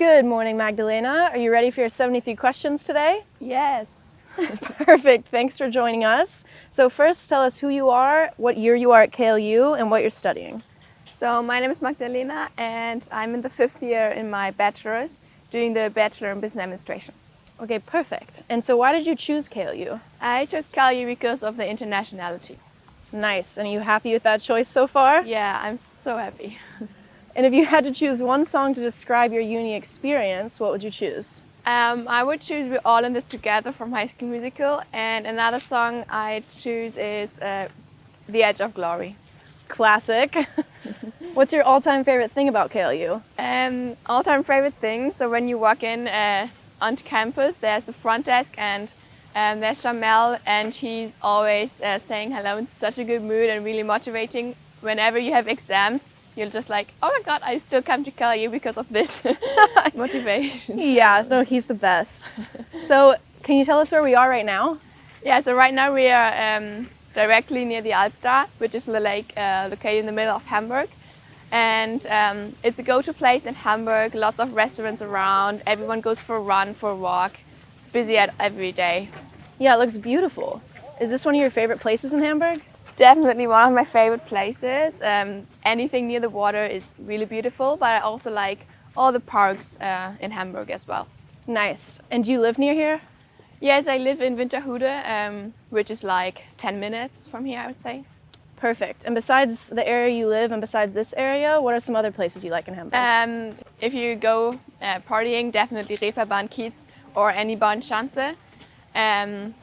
Good morning, Magdalena. Are you ready for your 73 questions today? Yes. Perfect. Thanks for joining us. So first, tell us who you are, what year you are at KLU, and what you're studying. So my name is Magdalena and I'm in the 5th year in my bachelor's, doing the Bachelor in Business Administration. Okay, perfect. And so why did you choose KLU? I chose KLU because of the internationality. Nice. And are you happy with that choice so far? Yeah, I'm so happy. And if you had to choose one song to describe your uni experience, what would you choose? I would choose We're All in This Together from High School Musical, and another song I'd choose is The Edge of Glory. Classic. What's your all-time favorite thing about KLU? All-time favorite thing, so when you walk in onto campus, there's the front desk and there's Jamel, and he's always saying hello in such a good mood and really motivating. Whenever you have exams, you're just like, oh my god, I still come to KLU because of this motivation. Yeah, no, he's the best. So, can you tell us where we are right now? Yeah, so right now we are directly near the Alster, which is the lake located in the middle of Hamburg. And it's a go-to place in Hamburg, lots of restaurants around, everyone goes for a run, for a walk, busy every day. Yeah, it looks beautiful. Is this one of your favorite places in Hamburg? Definitely one of my favorite places. Anything near the water is really beautiful, but I also like all the parks in Hamburg as well. Nice. And do you live near here? Yes, I live in Winterhude, which is like 10 minutes from here, I would say. Perfect. And besides the area you live and besides this area, what are some other places you like in Hamburg? If you go partying, definitely Reeperbahn, Kiez or any Bahnschanze.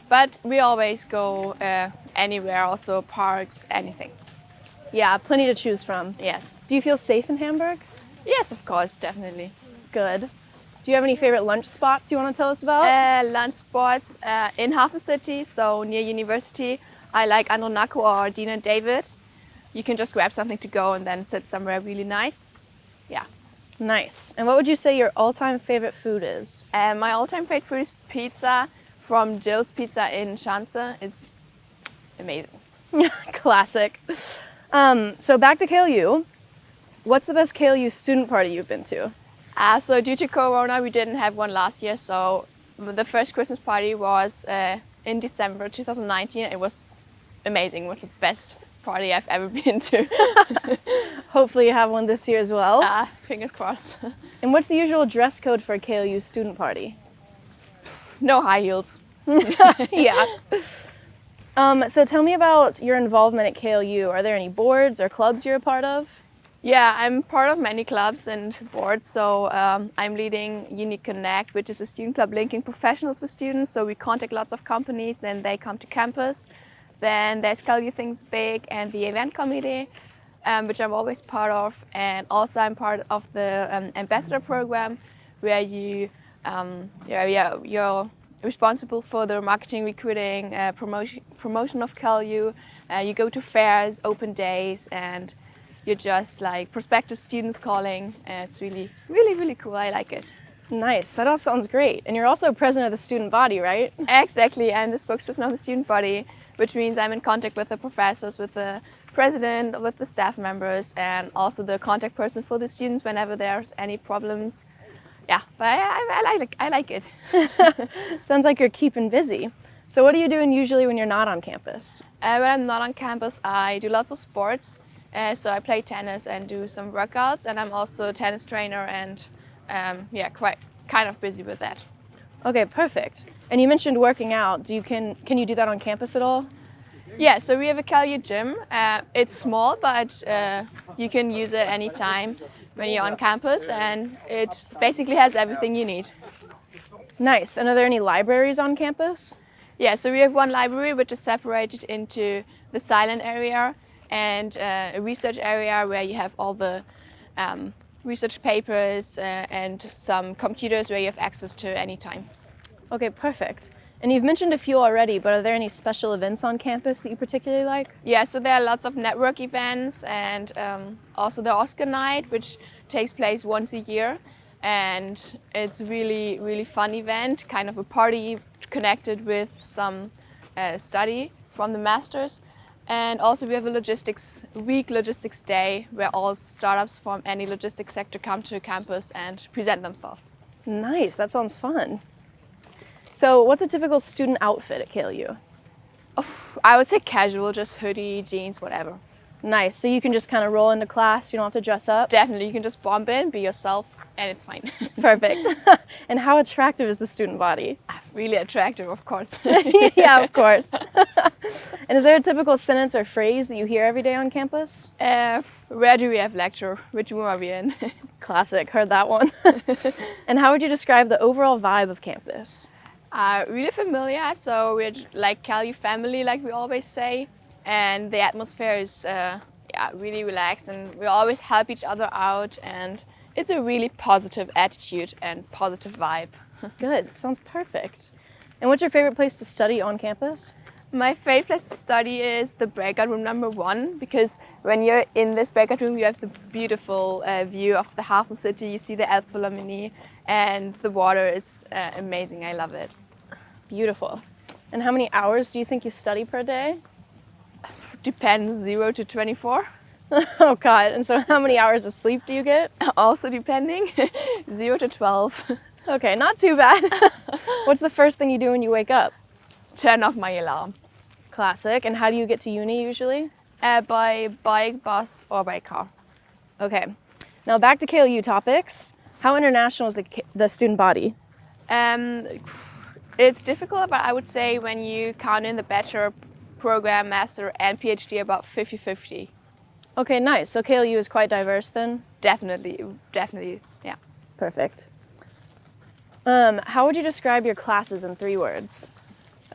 But we always go anywhere, also parks, anything. Yeah, plenty to choose from. Yes. Do you feel safe in Hamburg? Yes, of course, definitely. Good. Do you have any favorite lunch spots you want to tell us about? Lunch spots in Hafen City, so near university. I like Andronaco or Dean and David. You can just grab something to go and then sit somewhere really nice. Yeah. Nice. And what would you say your all-time favorite food is? My all-time favorite food is pizza from Jill's Pizza in Schanze. It's amazing. Classic. So back to KLU. What's the best KLU student party you've been to? So due to Corona, we didn't have one last year. So the first Christmas party was in December 2019. It was amazing. It was the best party I've ever been to. Hopefully you have one this year as well. Fingers crossed. And what's the usual dress code for a KLU student party? No high heels. Yeah. So tell me about your involvement at KLU. Are there any boards or clubs you're a part of? Yeah, I'm part of many clubs and boards. So I'm leading Unique Connect, which is a student club linking professionals with students. So we contact lots of companies, then they come to campus. Then there's KLU Things Big and the event committee, which I'm always part of. And also I'm part of the ambassador program, where you're responsible for the marketing, recruiting, promotion of KLU. You go to fairs, open days, and you're just like prospective students calling. It's really, really, really cool. I like it. Nice. That all sounds great. And you're also president of the student body, right? Exactly. I'm the spokesperson of the student body, which means I'm in contact with the professors, with the president, with the staff members, and also the contact person for the students whenever there's any problems. Yeah, but I like it. Sounds like you're keeping busy. So what are you doing usually when you're not on campus? When I'm not on campus, I do lots of sports. So I play tennis and do some workouts, and I'm also a tennis trainer and quite kind of busy with that. Okay, perfect. And you mentioned working out. Can you do that on campus at all? Yeah, so we have a KLU gym. It's small, but you can use it anytime when you're on campus, and it basically has everything you need. Nice. And are there any libraries on campus? Yeah, so we have one library which is separated into the silent area and a research area where you have all the research papers and some computers where you have access to anytime. Okay, perfect. And you've mentioned a few already, but are there any special events on campus that you particularly like? Yeah, so there are lots of network events and also the Oscar night, which takes place once a year. And it's really, really fun event, kind of a party connected with some study from the masters. And also we have a logistics day, where all startups from any logistics sector come to campus and present themselves. Nice, that sounds fun. So what's a typical student outfit at KLU? I would say casual, just hoodie, jeans, whatever. Nice, so you can just kind of roll into class, you don't have to dress up? Definitely, you can just bump in, be yourself, and it's fine. Perfect. And how attractive is the student body? Really attractive, of course. Yeah, of course. And is there a typical sentence or phrase that you hear every day on campus? Where do we have lecture? Which room are we in? Classic, heard that one. And how would you describe the overall vibe of campus? Really familiar, so we're like KLU family, like we always say. And the atmosphere is really relaxed, and we always help each other out, and it's a really positive attitude and positive vibe. Good, sounds perfect. And what's your favorite place to study on campus? My favorite place to study is the breakout room number 1, because when you're in this breakout room you have the beautiful view of the Hafen City, you see the Elbphilharmonie and the water. It's amazing, I love it. Beautiful. And how many hours do you think you study per day? Depends, 0 to 24. Oh God, and so how many hours of sleep do you get? Also depending, 0 to 12. Okay, not too bad. What's the first thing you do when you wake up? Turn off my alarm. Classic. And how do you get to uni usually? By bike, bus, or by car. Okay. Now back to KLU topics. How international is the student body? It's difficult, but I would say when you count in the bachelor program, master, and PhD, about 50-50. Okay, nice. So KLU is quite diverse then? Definitely, yeah. Perfect. How would you describe your classes in 3 words?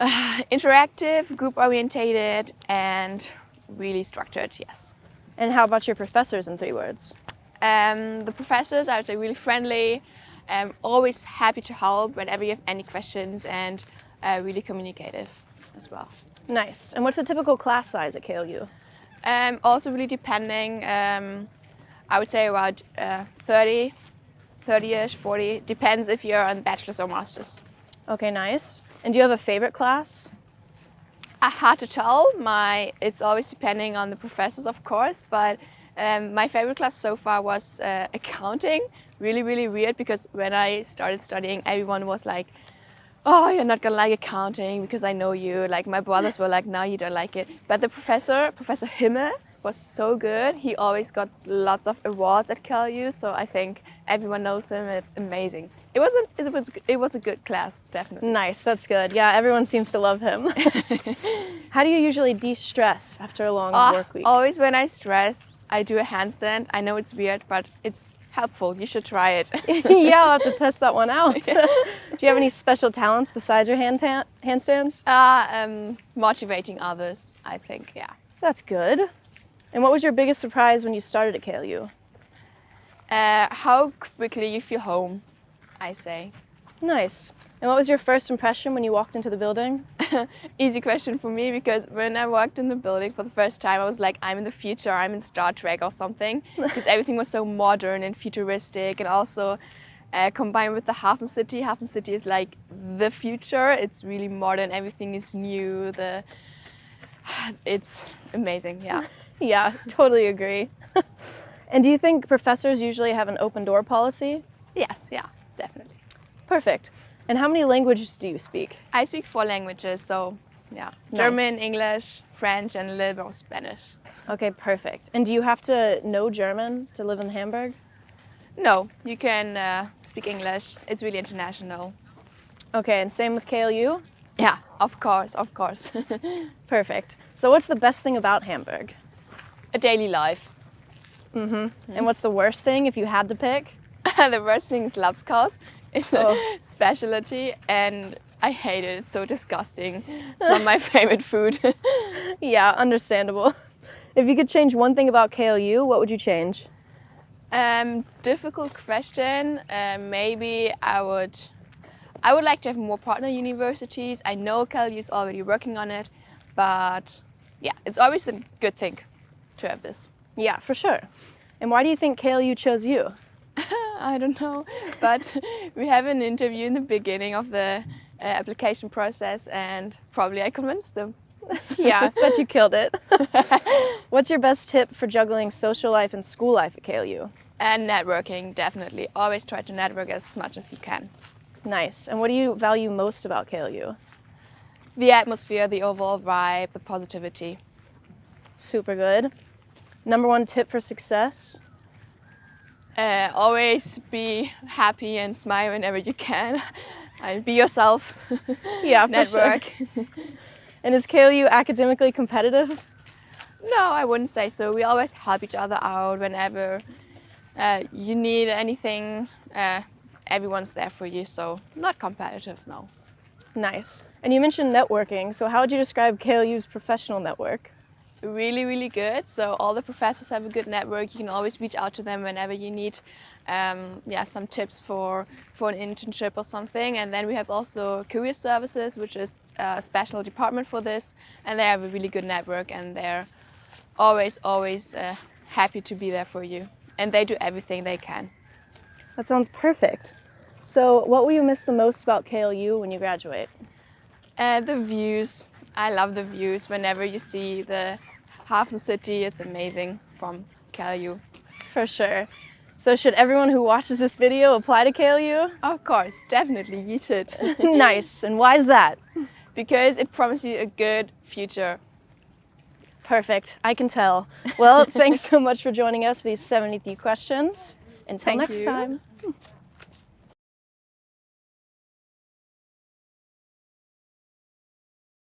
Interactive, group-orientated, and really structured, yes. And how about your professors in 3 words? The professors, I would say, really friendly, always happy to help whenever you have any questions, and really communicative as well. Nice. And what's the typical class size at KLU? Also really depending, I would say about 30-ish, 40. Depends if you're on bachelor's or master's. Okay, nice. And do you have a favorite class? Hard to tell. It's always depending on the professors, of course, but my favorite class so far was accounting. Really, really weird, because when I started studying, everyone was like, oh, you're not gonna like accounting because I know you. Like my brothers were like, no, you don't like it. But the Professor Kühne, was so good. He always got lots of awards at KLU, so I think everyone knows him. It's amazing. It was a good class, definitely. Nice, that's good. Yeah, everyone seems to love him. How do you usually de-stress after a long work week? Always when I stress, I do a handstand. I know it's weird, but it's helpful. You should try it. Yeah, I'll have to test that one out. Do you have any special talents besides your handstands? Motivating others, I think, yeah. That's good. And what was your biggest surprise when you started at KLU? How quickly you feel home, I say. Nice. And what was your first impression when you walked into the building? Easy question for me, because when I walked in the building for the first time, I was like, I'm in the future, I'm in Star Trek or something, because everything was so modern and futuristic, and also combined with the Hafen City. Hafen City is like the future. It's really modern, everything is new. It's amazing, yeah. Yeah, totally agree. And do you think professors usually have an open door policy? Yes, yeah, definitely. Perfect. And how many languages do you speak? I speak 4 languages, so yeah. Nice. German, English, French, and a little bit of Spanish. Okay, perfect. And do you have to know German to live in Hamburg? No, you can speak English. It's really international. Okay, and same with KLU? Yeah, of course, of course. Perfect. So what's the best thing about Hamburg? A daily life. And what's the worst thing if you had to pick? The worst thing is Lapskaus. It's a specialty and I hate it. It's so disgusting. It's not my favorite food. Yeah, understandable. If you could change one thing about KLU, what would you change? Difficult question. Maybe I would like to have more partner universities. I know KLU is already working on it, but yeah, it's always a good thing to have this. Yeah, for sure. And why do you think KLU chose you? I don't know, but we have an interview in the beginning of the application process and probably I convinced them. Yeah, bet you killed it. What's your best tip for juggling social life and school life at KLU? And networking, definitely. Always try to network as much as you can. Nice. And what do you value most about KLU? The atmosphere, the overall vibe, the positivity. Super good. Number one tip for success? Always be happy and smile whenever you can. And be yourself. Yeah, for Network. sure. And is KLU academically competitive? No, I wouldn't say so. We always help each other out whenever you need anything. Everyone's there for you, so not competitive, no. Nice. And you mentioned networking, so how would you describe KLU's professional network? Really, really good. So all the professors have a good network. You can always reach out to them whenever you need some tips for an internship or something. And then we have also career services, which is a special department for this. And they have a really good network, and they're always happy to be there for you. And they do everything they can. That sounds perfect. So what will you miss the most about KLU when you graduate? The views. I love the views. Whenever you see the Hafen City, it's amazing from KLU. For sure. So should everyone who watches this video apply to KLU? Of course, definitely, you should. Nice. And why is that? Because it promises you a good future. Perfect. I can tell. Well, thanks so much for joining us for these 73 questions. Until Thank next you. time.